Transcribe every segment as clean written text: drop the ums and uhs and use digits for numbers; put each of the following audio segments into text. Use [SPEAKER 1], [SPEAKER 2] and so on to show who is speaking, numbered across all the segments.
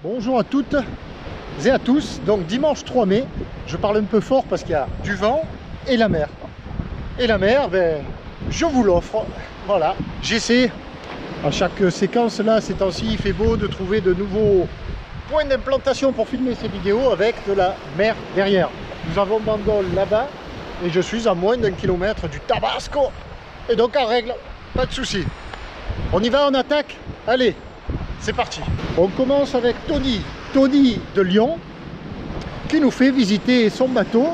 [SPEAKER 1] Bonjour à toutes et à tous. Donc dimanche 3 mai, je parle un peu fort parce qu'il y a du vent et la mer. Et la mer, ben, je vous l'offre. Voilà, j'essaie à chaque séquence là, ces temps-ci, il fait beau, de trouver de nouveaux points d'implantation pour filmer ces vidéos avec de la mer derrière. Nous avons Bandol là-bas et je suis à moins d'1 kilomètre du Tabasco. Et donc en règle, pas de souci. On y va, on attaque? Allez, c'est parti. On commence avec Tony de Lyon, qui nous fait visiter son bateau,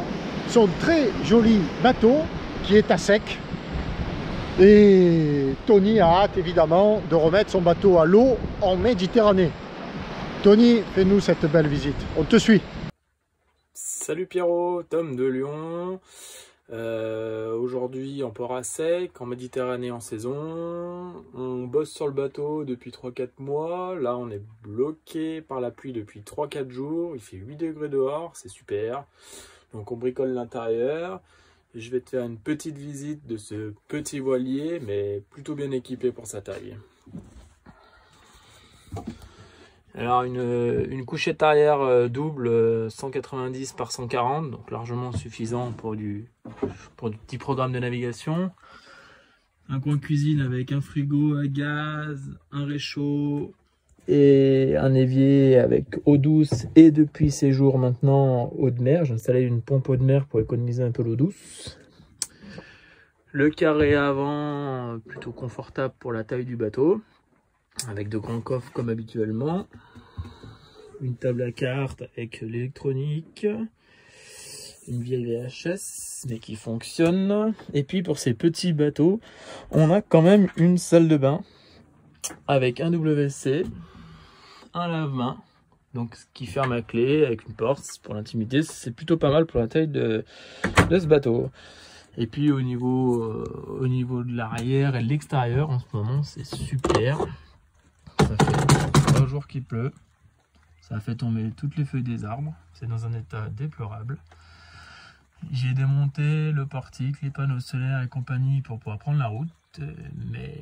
[SPEAKER 1] son très joli bateau qui est à sec. Et Tony a hâte évidemment de remettre son bateau à l'eau en Méditerranée. Tony, fais-nous cette belle visite, on te suit.
[SPEAKER 2] Salut Pierrot, Tom de Lyon. Aujourd'hui en port à sec, en Méditerranée en saison. On bosse sur le bateau depuis 3-4 mois. Là on est bloqué par la pluie depuis 3-4 jours. Il fait 8 degrés dehors, c'est super. Donc on bricole l'intérieur. Je vais te faire une petite visite de ce petit voilier, mais plutôt bien équipé pour sa taille. Alors une couchette arrière double 190 par 140, donc largement suffisant pour du petit programme de navigation. Un coin cuisine avec un frigo à gaz, un réchaud et un évier avec eau douce et depuis ces jours maintenant eau de mer. J'ai installé une pompe eau de mer pour économiser un peu l'eau douce. Le carré avant plutôt confortable pour la taille du bateau, avec de grands coffres comme habituellement. Une table à cartes avec l'électronique. Une vieille VHS, mais qui fonctionne. Et puis pour ces petits bateaux, on a quand même une salle de bain avec un WC, un lave-main, donc qui ferme à clé avec une porte pour l'intimité. C'est plutôt pas mal pour la taille de ce bateau. Et puis au niveau de l'arrière et de l'extérieur, en ce moment, c'est super. Ça fait 3 jours qu'il pleut. Ça a fait tomber toutes les feuilles des arbres. C'est dans un état déplorable. J'ai démonté le portique, les panneaux solaires et compagnie pour pouvoir prendre la route. Mais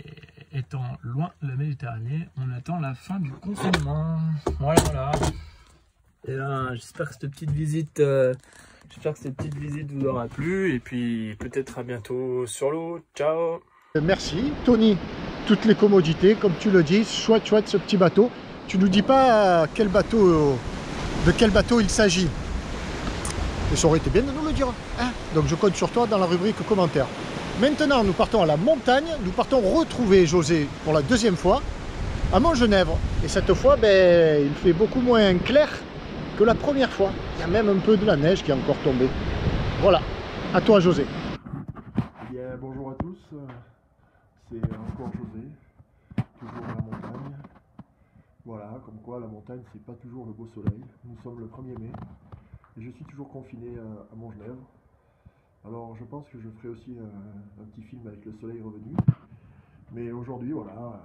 [SPEAKER 2] étant loin de la Méditerranée, on attend la fin du confinement. Voilà. Et là, j'espère que cette petite visite vous aura plu. Et puis peut-être à bientôt sur l'eau. Ciao.
[SPEAKER 1] Merci Tony, toutes les commodités, comme tu le dis, chouette ce petit bateau. Tu nous dis pas de quel bateau il s'agit. Et ça aurait été bien de nous le dire. Hein, donc je compte sur toi dans la rubrique commentaires. Maintenant, nous partons à la montagne. Nous partons retrouver José pour la 2e fois à Montgenèvre. Et cette fois, ben, il fait beaucoup moins clair que la première fois. Il y a même un peu de la neige qui est encore tombée. Voilà. À toi, José.
[SPEAKER 3] Bien, bonjour à tous. C'est encore José. Toujours à la montagne. Voilà, comme quoi la montagne, c'est pas toujours le beau soleil. Nous sommes le 1er mai. Et je suis toujours confiné à Montgenèvre. Alors je pense que je ferai aussi un petit film avec le soleil revenu. Mais aujourd'hui, voilà,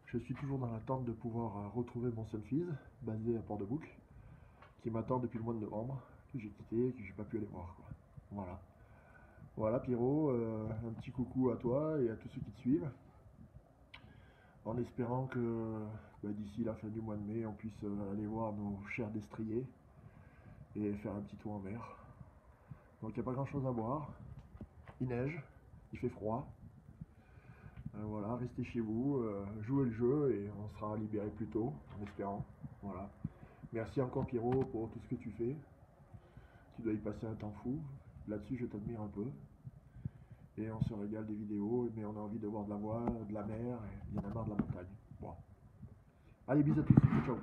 [SPEAKER 3] je suis toujours dans l'attente de pouvoir retrouver mon Sunfees, basé à Port-de-Boucle, qui m'attend depuis le mois de novembre, que j'ai quitté et que j'ai pas pu aller voir, quoi. Voilà. Voilà Pierrot, un petit coucou à toi et à tous ceux qui te suivent. En espérant que d'ici la fin du mois de mai, on puisse aller voir nos chers destriers et faire un petit tour en mer. Donc il n'y a pas grand chose à boire, il neige, il fait froid, voilà, restez chez vous, jouez le jeu et on sera libéré plus tôt, en espérant, voilà. Merci encore Pierrot pour tout ce que tu fais, tu dois y passer un temps fou, là-dessus je t'admire un peu, et on se régale des vidéos, mais on a envie de voir de la voile, de la mer, et il y en a marre de la montagne. Bon. Allez, bisous à tous, ciao.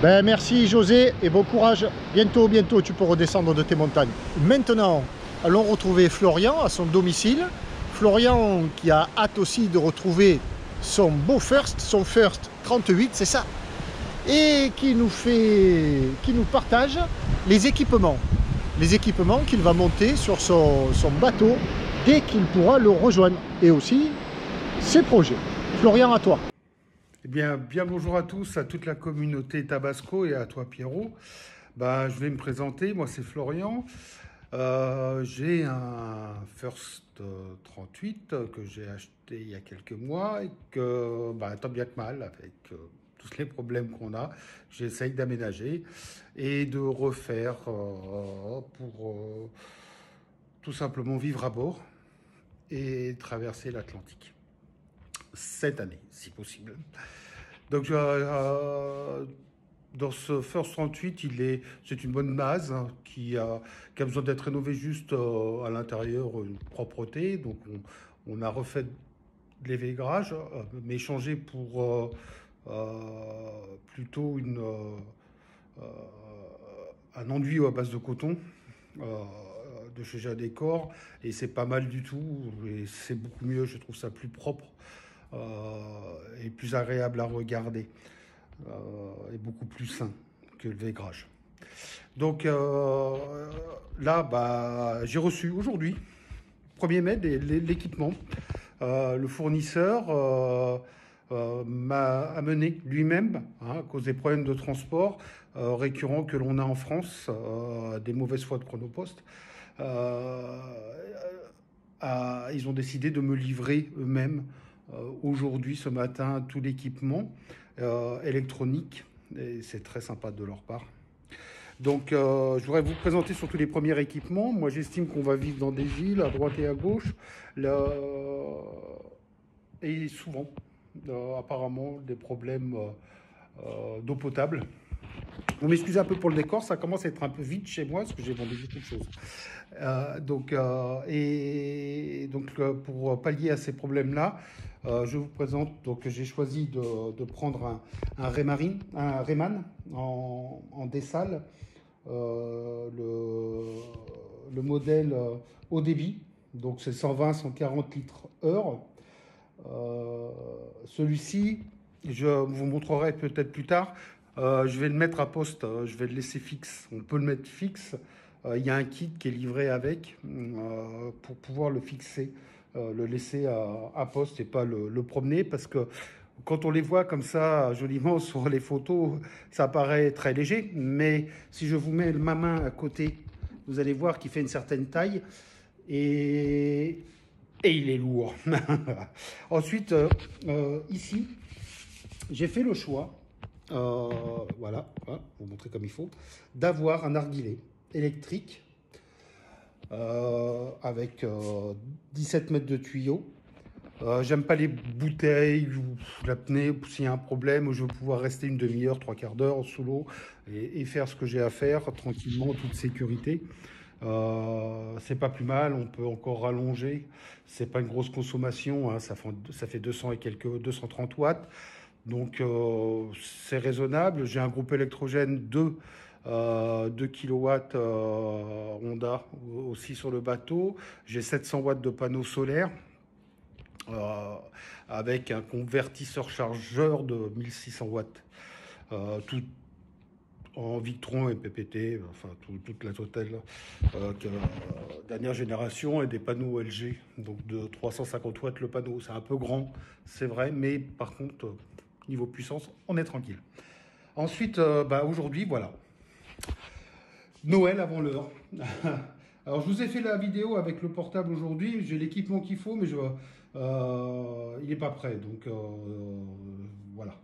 [SPEAKER 1] Ben, merci José et bon courage. Bientôt tu peux redescendre de tes montagnes. Maintenant, allons retrouver Florian à son domicile. Florian qui a hâte aussi de retrouver son beau first, son first 38, c'est ça. Et qui nous partage les équipements. Les équipements qu'il va monter sur son bateau dès qu'il pourra le rejoindre. Et aussi ses projets. Florian, à toi.
[SPEAKER 4] Eh bien bonjour à tous, à toute la communauté Tabasco et à toi Pierrot. Je vais me présenter, moi c'est Florian. J'ai un First 38 que j'ai acheté il y a quelques mois et que tant bien que mal, avec tout tous les problèmes qu'on a. J'essaye d'aménager et de refaire pour tout simplement vivre à bord et traverser l'Atlantique cette année, si possible. Donc, dans ce First 38, c'est une bonne base hein, qui a besoin d'être rénovée juste à l'intérieur, une propreté. Donc, on a refait les vaigrages, mais changé pour plutôt un enduit à base de coton de chez Jadécor, et c'est pas mal du tout. Et c'est beaucoup mieux, je trouve ça plus propre et plus agréable à regarder. Et beaucoup plus sain que le vaigrage. Donc là, j'ai reçu aujourd'hui, 1er mai, l'équipement. Le fournisseur m'a amené lui-même, hein, à cause des problèmes de transport récurrents que l'on a en France, des mauvaises foi de Chronopost. Ils ont décidé de me livrer eux-mêmes aujourd'hui, ce matin, tout l'équipement électronique, et c'est très sympa de leur part. Donc je voudrais vous présenter surtout les premiers équipements. Moi j'estime qu'on va vivre dans des villes à droite et à gauche, et souvent apparemment des problèmes d'eau potable. Vous m'excusez un peu pour le décor, ça commence à être un peu vide chez moi parce que j'ai vendu beaucoup de choses. Donc pour pallier à ces problèmes-là, je vous présente, donc j'ai choisi de prendre un Rayman en Dessal, le modèle haut débit, donc c'est 120-140 litres heure. Celui-ci, je vous montrerai peut-être plus tard. Je vais le mettre à poste, je vais le laisser fixe. On peut le mettre fixe. Il y a un kit qui est livré avec pour pouvoir le fixer, le laisser à poste et pas le promener, parce que quand on les voit comme ça joliment sur les photos, ça paraît très léger. Mais si je vous mets ma main à côté, vous allez voir qu'il fait une certaine taille et il est lourd. Ensuite, ici, j'ai fait le choix. Voilà, vous montrer comme il faut, d'avoir un narguilé électrique avec 17 mètres de tuyaux. J'aime pas les bouteilles ou l'apnée. S'il y a un problème, je veux pouvoir rester une demi-heure, 3/4 d'heure sous l'eau et faire ce que j'ai à faire tranquillement, en toute sécurité. C'est pas plus mal, on peut encore rallonger. C'est pas une grosse consommation, hein, ça fait 200 et quelques 230 watts. Donc c'est raisonnable. J'ai un groupe électrogène 2 kW Honda aussi sur le bateau. J'ai 700 watts de panneaux solaires avec un convertisseur chargeur de 1600 watts. Tout en Victron et PPT, enfin toute la totale dernière génération, et des panneaux LG, donc de 350 watts le panneau. C'est un peu grand, c'est vrai, mais par contre, niveau puissance, on est tranquille. Ensuite, aujourd'hui, voilà. Noël avant l'heure. Alors, je vous ai fait la vidéo avec le portable aujourd'hui. J'ai l'équipement qu'il faut, mais il n'est pas prêt. Donc, voilà.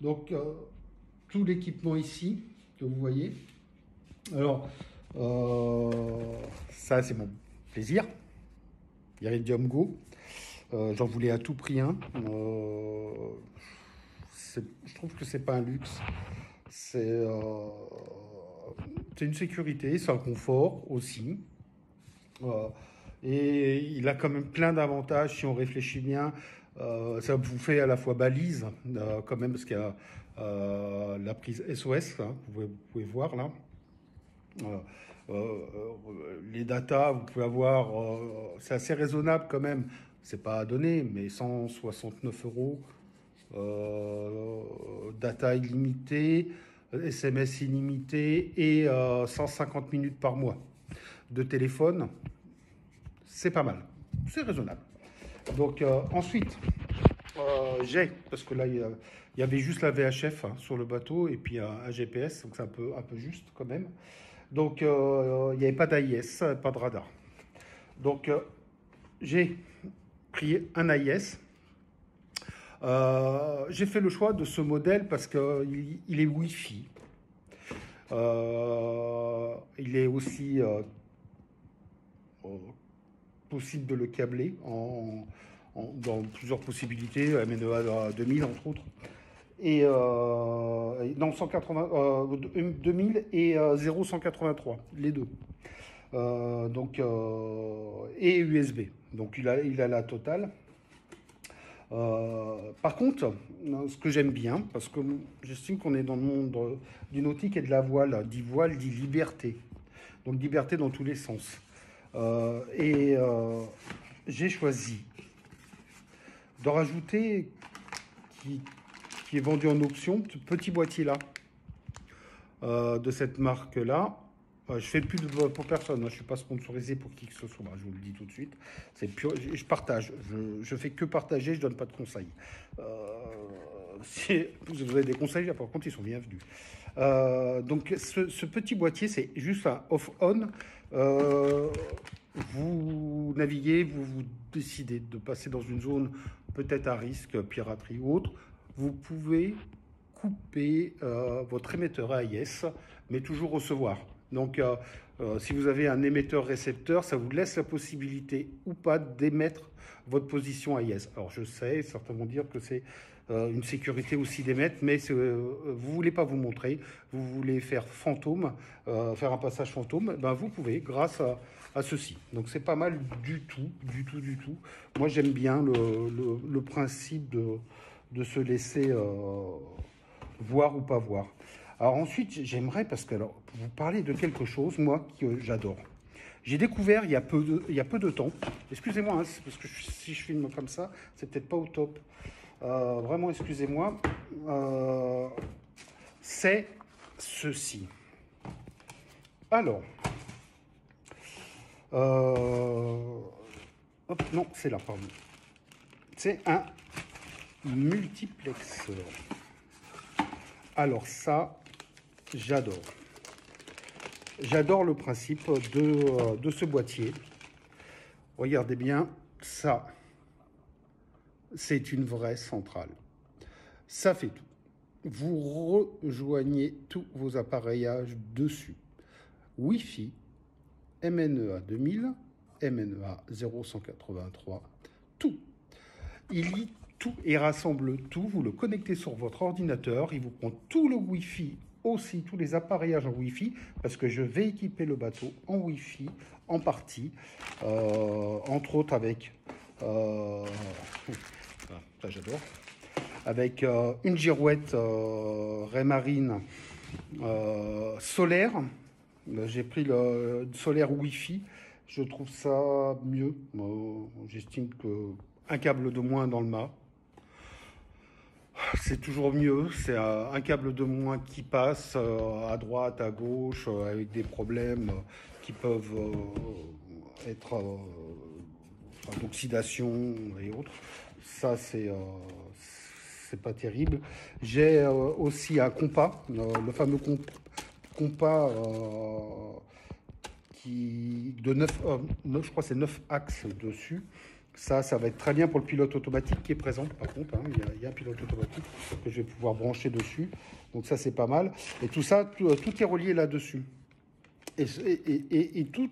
[SPEAKER 4] Donc, tout l'équipement ici, que vous voyez. Alors, ça, c'est mon plaisir. Iridium Go. J'en voulais à tout prix un. Je trouve que c'est pas un luxe. C'est une sécurité, c'est un confort aussi. Et il a quand même plein d'avantages si on réfléchit bien. Ça vous fait à la fois balise, quand même, parce qu'il y a la prise SOS, hein, vous pouvez voir là. Les datas, vous pouvez avoir, c'est assez raisonnable quand même, c'est pas à donner, mais 169 €. Data illimitée, SMS illimité et 150 minutes par mois de téléphone. C'est pas mal, c'est raisonnable. Donc ensuite, parce que là il y avait juste la VHF hein, sur le bateau et puis un GPS, donc c'est un peu juste quand même. Donc il n'y avait pas d'AIS, pas de radar. Donc j'ai pris un AIS. J'ai fait le choix de ce modèle parce qu'il est Wi-Fi. Il est aussi possible de le câbler dans plusieurs possibilités, MNEA 2000 entre autres. Et non, 2000 et 0183, les deux. Et USB. Donc il a la totale. Par contre, ce que j'aime bien, parce que j'estime qu'on est dans le monde du nautique et de la voile dit liberté. Donc liberté dans tous les sens. J'ai choisi de rajouter, qui est vendu en option, ce petit boîtier là, de cette marque là. Je fais plus de pour personne, hein. Je suis pas sponsorisé pour qui que ce soit, je vous le dis tout de suite. C'est pur, je partage, je fais que partager, je donne pas de conseils. Si vous avez des conseils, là, par contre, ils sont bienvenus. Donc ce petit boîtier, c'est juste un off-on. Vous naviguez, vous décidez de passer dans une zone peut-être à risque, piraterie ou autre. Vous pouvez couper votre émetteur AIS, mais toujours recevoir. Donc, si vous avez un émetteur-récepteur, ça vous laisse la possibilité ou pas d'émettre votre position AIS. Alors, je sais, certains vont dire que c'est une sécurité aussi d'émettre, mais vous voulez pas vous montrer, vous voulez faire fantôme, faire un passage fantôme, ben vous pouvez grâce à ceci. Donc, c'est pas mal du tout. Moi, j'aime bien le principe de se laisser voir ou pas voir. Alors ensuite, j'aimerais, parce que alors, vous parler de quelque chose, moi, que j'adore. J'ai découvert il y a peu de temps, excusez-moi, hein, parce que si je filme comme ça, c'est peut-être pas au top. Vraiment, excusez-moi. C'est ceci. Alors, hop, non, c'est là, pardon. C'est un multiplexeur. Alors ça, j'adore. J'adore le principe de ce boîtier. Regardez bien, ça, c'est une vraie centrale. Ça fait tout. Vous rejoignez tous vos appareillages dessus. Wi-Fi, MNEA 2000, MNEA 0183, tout. Il lit tout et rassemble tout. Vous le connectez sur votre ordinateur. Il vous prend tout le Wi-Fi aussi, tous les appareillages en Wi-Fi, parce que je vais équiper le bateau en Wi-Fi, en partie, entre autres avec, ça j'adore, avec une girouette Raymarine solaire. J'ai pris le solaire Wi-Fi. Je trouve ça mieux. J'estime qu'un câble de moins dans le mât, c'est toujours mieux. C'est un câble de moins qui passe à droite, à gauche, avec des problèmes qui peuvent être d'oxydation et autres. Ça, c'est pas terrible. J'ai aussi un compas, le fameux compas de 9, je crois que c'est 9 axes dessus. Ça va être très bien pour le pilote automatique qui est présent, par contre. Hein, il y a un pilote automatique que je vais pouvoir brancher dessus. Donc ça, c'est pas mal. Et tout ça, tout est relié là-dessus. Et tout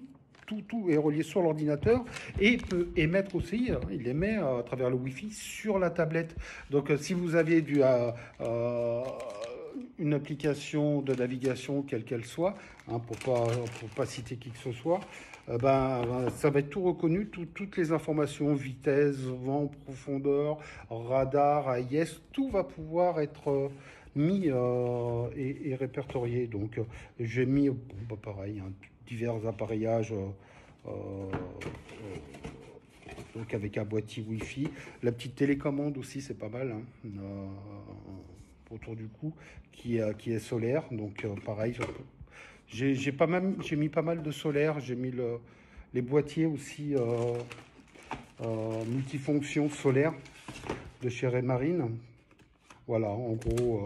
[SPEAKER 4] est relié sur l'ordinateur et peut émettre aussi, il émet à travers le Wi-Fi sur la tablette. Donc si vous aviez une application de navigation quelle qu'elle soit, hein, pour pas citer qui que ce soit, ça va être tout reconnu, toutes les informations, vitesse, vent, profondeur, radar, AIS, tout va pouvoir être mis et répertorié. Donc j'ai mis, pareil, hein, divers appareillages donc avec un boîtier Wi-Fi. La petite télécommande aussi, c'est pas mal, hein, autour du cou, qui est solaire. Donc pareil, j'ai mis pas mal de solaire. J'ai mis les boîtiers aussi multifonctions solaires de chez Raymarine. Voilà, en gros,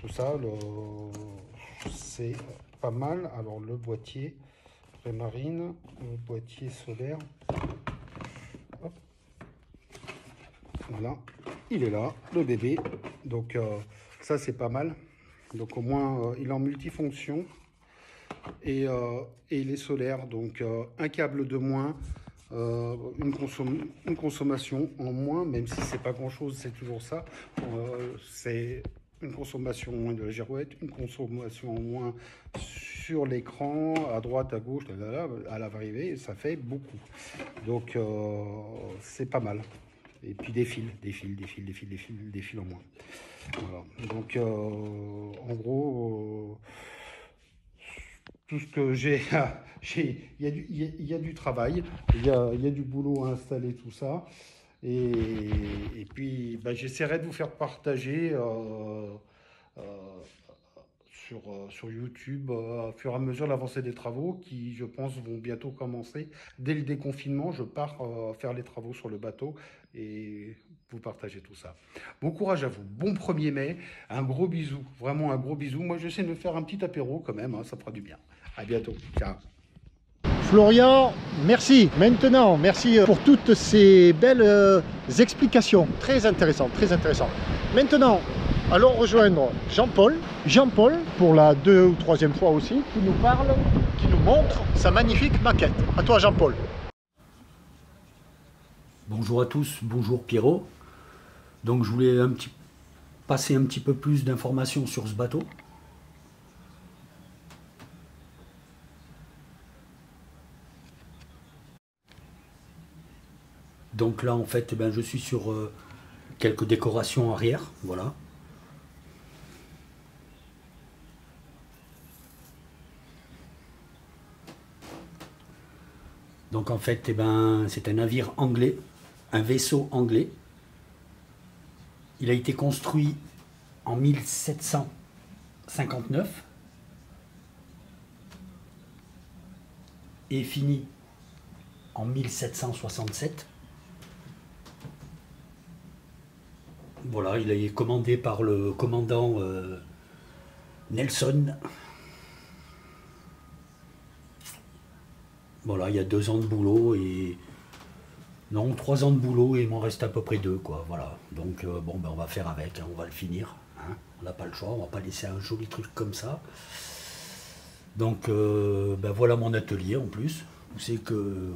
[SPEAKER 4] tout ça, c'est pas mal. Alors le boîtier Raymarine, le boîtier solaire. Hop. Voilà. il est là, le bébé. Donc ça c'est pas mal. Donc au moins il est en multifonction et il est solaire. Donc un câble de moins, une consommation en moins, même si c'est pas grand chose, c'est toujours ça. C'est une consommation en moins de la girouette, une consommation en moins sur l'écran, à droite, à gauche, à l'arrivée, ça fait beaucoup. Donc c'est pas mal. Et puis des fils en moins. Voilà. Donc en gros, tout ce que j'ai, il y a du travail, il y a du boulot à installer tout ça. Et puis j'essaierai de vous faire partager sur YouTube au fur et à mesure l'avancée des travaux qui, je pense, vont bientôt commencer. Dès le déconfinement, je pars faire les travaux sur le bateau et vous partagez tout ça. Bon courage à vous, bon 1er mai, un gros bisou, vraiment un gros bisou. Moi, j'essaie de me faire un petit apéro quand même, hein, ça fera du bien. À bientôt, ciao.
[SPEAKER 1] Florian, merci. Maintenant, merci pour toutes ces belles explications. Très intéressant, très intéressant. Maintenant, allons rejoindre Jean-Paul. Jean-Paul, pour la 2e ou 3e fois aussi, qui nous parle, qui nous montre sa magnifique maquette. À toi, Jean-Paul.
[SPEAKER 5] Bonjour à tous, bonjour Pierrot. Donc je voulais passer un petit peu plus d'informations sur ce bateau. Donc là en fait je suis sur quelques décorations arrière, voilà. Donc en fait c'est un navire anglais, un vaisseau anglais. Il a été construit en 1759 et fini en 1767. Voilà, il est commandé par le commandant Nelson. Voilà, il y a 2 ans de boulot et... Non, 3 ans de boulot et il m'en reste à peu près 2, quoi, voilà. Donc, bon, on va faire avec, hein, on va le finir. Hein. On n'a pas le choix, on va pas laisser un joli truc comme ça. Donc, voilà mon atelier en plus, où c'est que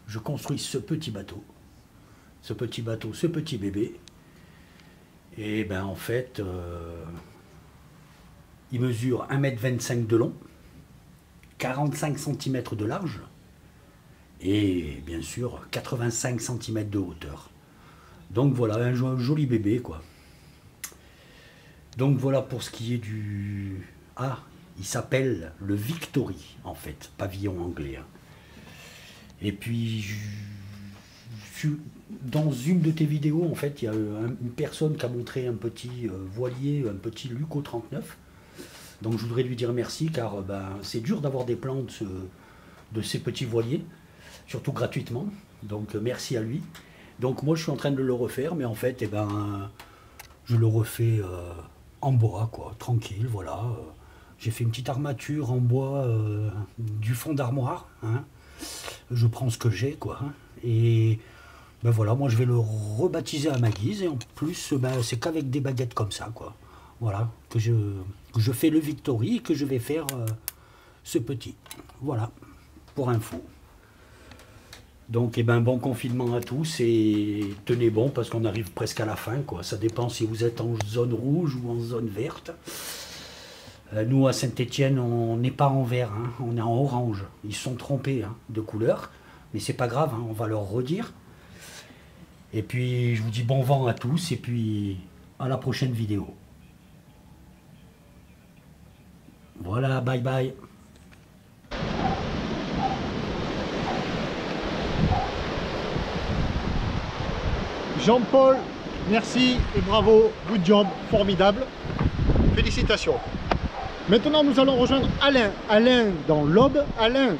[SPEAKER 5] je construis ce petit bateau, ce petit bébé. Et en fait, il mesure 1,25 m de long, 45 cm de large et bien sûr 85 cm de hauteur. Donc voilà, un joli bébé quoi. Donc voilà pour ce qui est du... Ah, il s'appelle le Victory en fait, pavillon anglais. Hein. Et puis... Dans une de tes vidéos, en fait, il y a une personne qui a montré un petit voilier, un petit Luco 39. Donc je voudrais lui dire merci, car c'est dur d'avoir des plans de ces petits voiliers, surtout gratuitement. Donc merci à lui. Donc moi je suis en train de le refaire, mais en fait, je le refais en bois, quoi, tranquille, voilà. J'ai fait une petite armature en bois du fond d'armoire. Hein. Je prends ce que j'ai, quoi. Hein. Et... voilà, moi je vais le rebaptiser à ma guise et en plus c'est qu'avec des baguettes comme ça quoi. Voilà, que je fais le Victory et que je vais faire ce petit. Voilà, pour info. Donc bon confinement à tous et tenez bon parce qu'on arrive presque à la fin quoi. Ça dépend si vous êtes en zone rouge ou en zone verte. Nous à Saint-Étienne on n'est pas en vert, hein, on est en orange. Ils se sont trompés hein, de couleur, mais c'est pas grave, hein, on va leur redire. Et puis je vous dis bon vent à tous et puis à la prochaine vidéo. Voilà, bye bye.
[SPEAKER 1] Jean-Paul, merci et bravo, good job, formidable. Félicitations. Maintenant nous allons rejoindre Alain. Alain dans l'Aube. Alain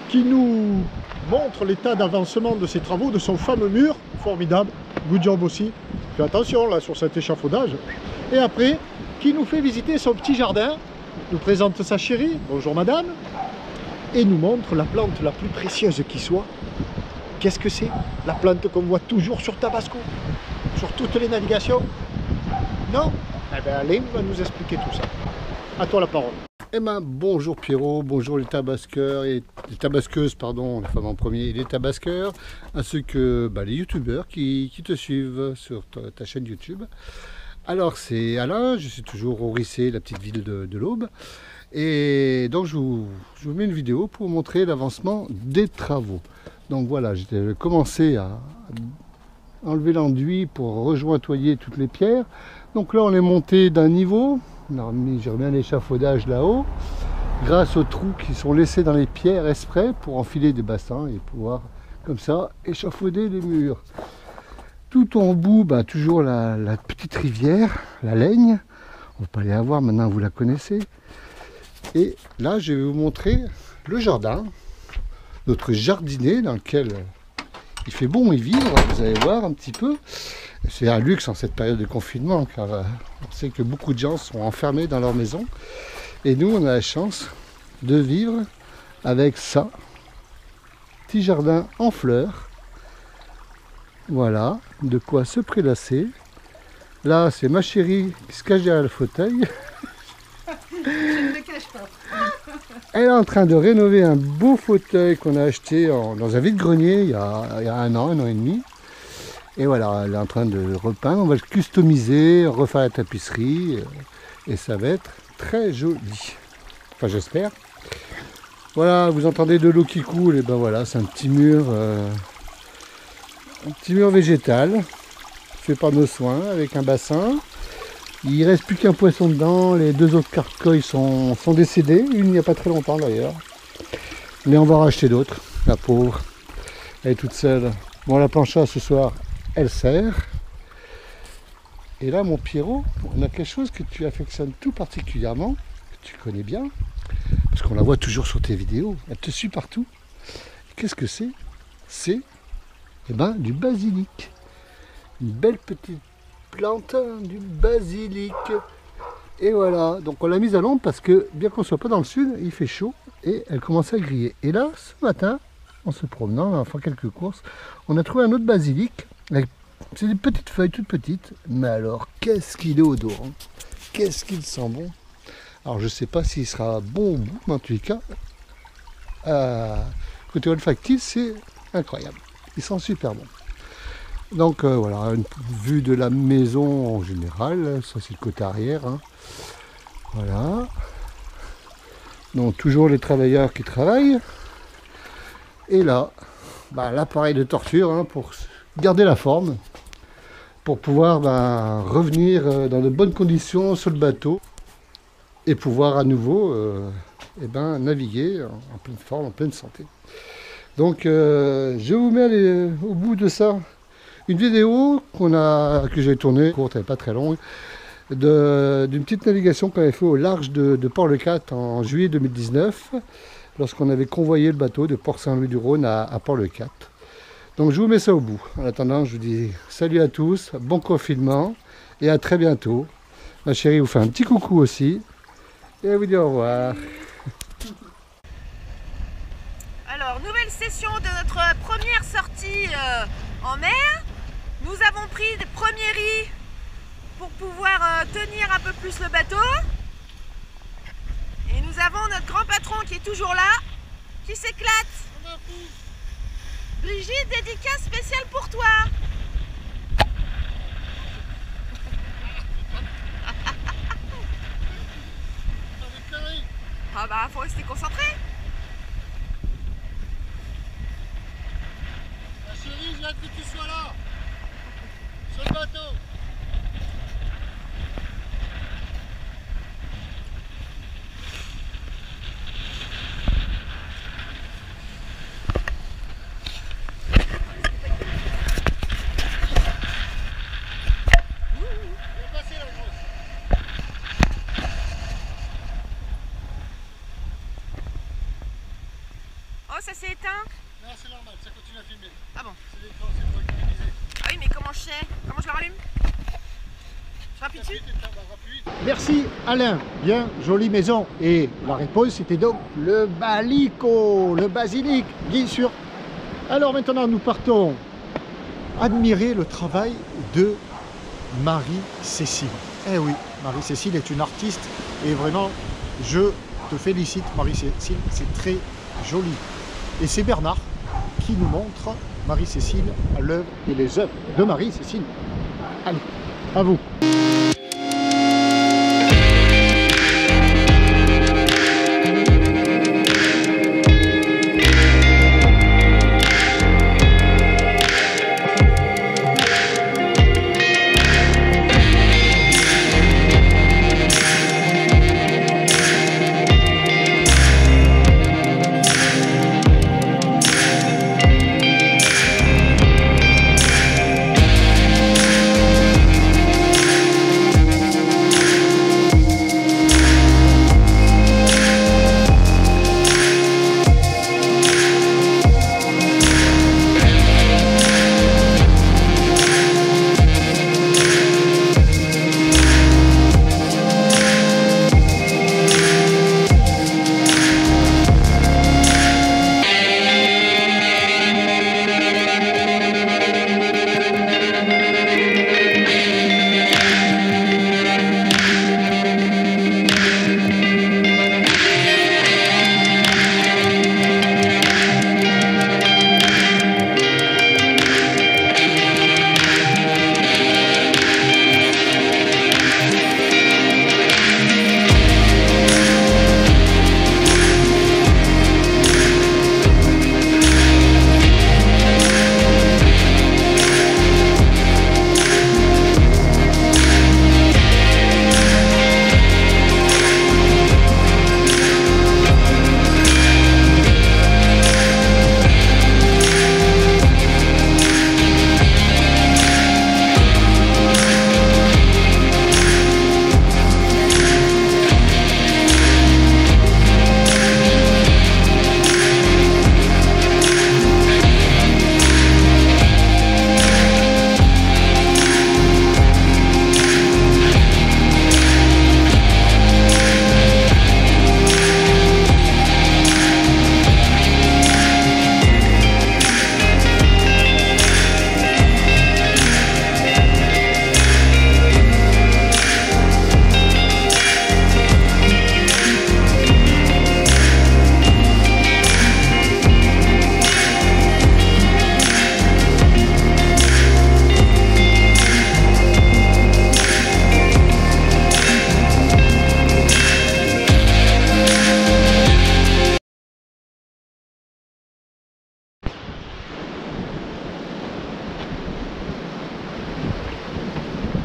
[SPEAKER 1] qui nous montre l'état d'avancement de ses travaux, de son fameux mur. Formidable, good job aussi. Fais attention là sur cet échafaudage. Et après, qui nous fait visiter son petit jardin, nous présente sa chérie, bonjour madame, et nous montre la plante la plus précieuse qui soit. Qu'est-ce que c'est? La plante qu'on voit toujours sur Tabasco. sur toutes les navigations? Non? Eh bien, Alain va nous expliquer tout ça. À toi la parole. Eh ben, bonjour Pierrot, bonjour les tabasqueurs et les tabasqueuses, pardon, les femmes en premier et les tabasqueurs, ainsi que les youtubeurs qui te suivent sur ta chaîne YouTube. Alors c'est Alain, je suis toujours au Rissé, la petite ville de l'Aube. Et donc je vous mets une vidéo pour montrer l'avancement des travaux. Donc voilà, j'ai commencé à enlever l'enduit pour rejointoyer toutes les pierres. Donc là on est monté d'un niveau, j'ai remis un échafaudage là-haut, grâce aux trous qui sont laissés dans les pierres exprès pour enfiler des bassins et pouvoir comme ça échafauder les murs. Tout en bout, toujours la petite rivière, la Laigne. On va pas aller la voir, maintenant vous la connaissez. Et là, je vais vous montrer le jardin, notre jardinet dans lequel il fait bon y vivre. Vous allez voir un petit peu. C'est un luxe en cette période de confinement, car on sait que beaucoup de gens sont enfermés dans leur maison. Et nous, on a la chance de vivre avec ça. Petit jardin en fleurs. Voilà, de quoi se prélasser. Là, c'est ma chérie qui se cache derrière le fauteuil.
[SPEAKER 6] Je ne me cache pas.
[SPEAKER 1] Elle est en train de rénover un beau fauteuil qu'on a acheté dans un vide-grenier il y a un an et demi. Et voilà, elle est en train de repeindre. On va le customiser, refaire la tapisserie. Et ça va être très joli. Enfin, j'espère. Voilà, vous entendez de l'eau qui coule. Et ben voilà, c'est un petit mur végétal. Fait par nos soins avec un bassin. Il ne reste plus qu'un poisson dedans, les deux autres carcoïs sont décédés, une il n'y a pas très longtemps d'ailleurs. Mais on va en racheter d'autres, la pauvre, elle est toute seule. Bon, la plancha ce soir, elle sert. Et là mon Pierrot, on a quelque chose que tu affectionnes tout particulièrement, que tu connais bien, parce qu'on la voit toujours sur tes vidéos, elle te suit partout. Qu'est-ce que c'est? C'est du basilic. Une belle petite plante, du basilic. Et voilà, donc on l'a mise à l'ombre parce que bien qu'on soit pas dans le sud, il fait chaud et elle commence à griller. Et là, ce matin, en se promenant, en faisant quelques courses, on a trouvé un autre basilic. C'est des petites feuilles toutes petites, mais alors qu'est-ce qu'il est odorant, qu'est-ce qu'il sent bon. Alors je sais pas s'il sera bon au bout, mais en tous les cas, côté olfactif, c'est incroyable. Il sent super bon. Donc voilà, une vue de la maison en général, ça c'est le côté arrière. Voilà. Donc toujours les travailleurs qui travaillent. Et là, l'appareil de torture pour garder la forme, pour pouvoir revenir dans de bonnes conditions sur le bateau et pouvoir à nouveau naviguer en pleine forme, en pleine santé. Donc je vous mets au bout de ça une vidéo que j'ai tournée, courte, elle n'est pas très longue, d'une petite navigation qu'on avait fait au large de Port-le-Cat en juillet 2019, lorsqu'on avait convoyé le bateau de Port-Saint-Louis-du-Rhône à Port-le-Cat. Donc je vous mets ça au bout. En attendant, je vous dis salut à tous, bon confinement et à très bientôt. Ma chérie vous fait un petit coucou aussi et elle vous dit au revoir.
[SPEAKER 6] Alors, nouvelle session de notre première sortie en mer. Nous avons pris des premiers riz pour pouvoir tenir un peu plus le bateau. Et nous avons notre grand patron qui est toujours là, qui s'éclate. Brigitte, dédicace spéciale pour toi. Ah faut rester concentré.
[SPEAKER 1] Ma chérie, j'ai hâte que tu sois là. Sur le bateau.
[SPEAKER 6] Oh, ça s'est éteint?
[SPEAKER 1] Non, c'est normal, ça continue à filmer.
[SPEAKER 6] Ah bon?
[SPEAKER 1] C'est l'écran, c'est pour économiser.
[SPEAKER 6] Ah oui, mais comment je sais? Comment je le rallume? Je rappuie dessus?
[SPEAKER 1] Merci Alain, bien jolie maison. Et la réponse c'était donc le balico, le basilic, bien sûr. Alors maintenant nous partons admirer le travail de Marie-Cécile. Eh oui, Marie-Cécile est une artiste et vraiment, je te félicite Marie-Cécile, c'est très joli. Et c'est Bernard qui nous montre Marie-Cécile à l'œuvre et les œuvres de Marie-Cécile. Allez, à vous.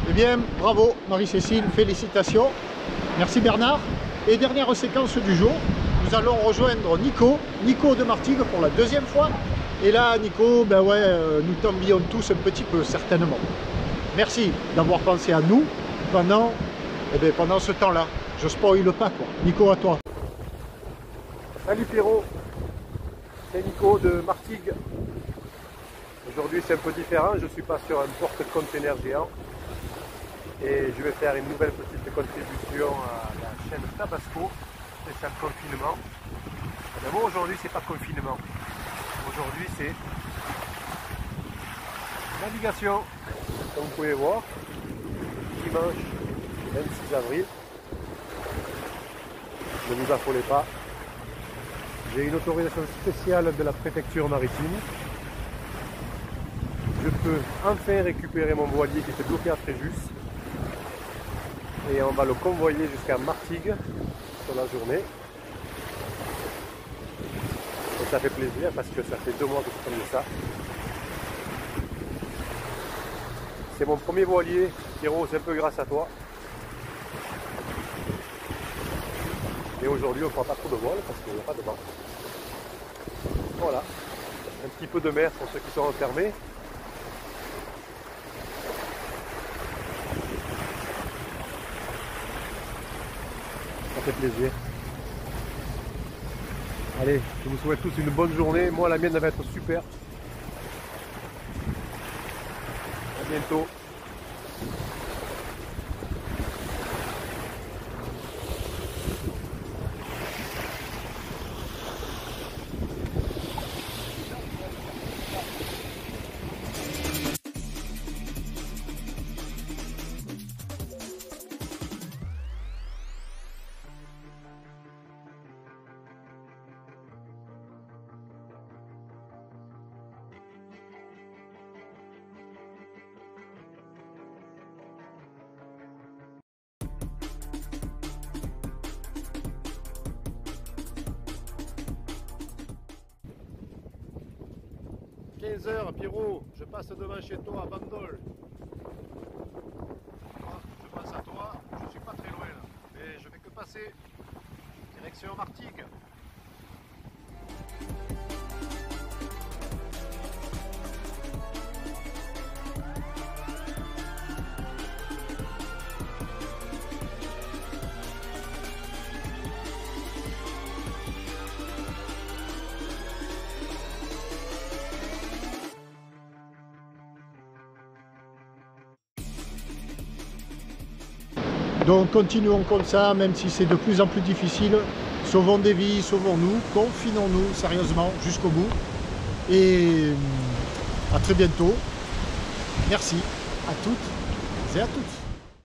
[SPEAKER 1] Eh bien, bravo Marie-Cécile, félicitations. Merci Bernard. Et dernière séquence du jour, nous allons rejoindre Nico de Martigues pour la deuxième fois. Et là, Nico, ben ouais, nous t'envions tous un petit peu, certainement. Merci d'avoir pensé à nous pendant ce temps-là. Je spoil pas, quoi. Nico, à toi.
[SPEAKER 3] Salut Pierrot, c'est Nico de Martigues. Aujourd'hui c'est un peu différent, je suis pas sur un porte-container géant et je vais faire une nouvelle petite contribution à la chaîne Tabasco, spécial confinement. Mais bon, aujourd'hui c'est pas confinement, aujourd'hui c'est navigation. Comme vous pouvez voir, dimanche 26 avril, ne vous affolez pas. J'ai une autorisation spéciale de la préfecture maritime. Je peux enfin récupérer mon voilier qui était bloqué à Fréjus. Et on va le convoyer jusqu'à Martigues sur la journée. Et ça fait plaisir parce que ça fait 2 mois que je prenais ça. C'est mon premier voilier. Pierrot, c'est un peu grâce à toi. Et aujourd'hui, on ne fera pas trop de voile parce qu'il n'y a pas de vent. Voilà, un petit peu de mer pour ceux qui sont enfermés. Ça fait plaisir. Allez, je vous souhaite tous une bonne journée. Moi, la mienne va être super. À bientôt. 15 h, Pierrot, je passe devant chez toi à Bandol. Je pense à toi, je suis pas très loin là, mais je fais que passer. Direction Martigues.
[SPEAKER 1] Donc continuons comme ça, même si c'est de plus en plus difficile. Sauvons des vies, sauvons-nous, confinons-nous sérieusement jusqu'au bout. Et à très bientôt. Merci à toutes et à tous.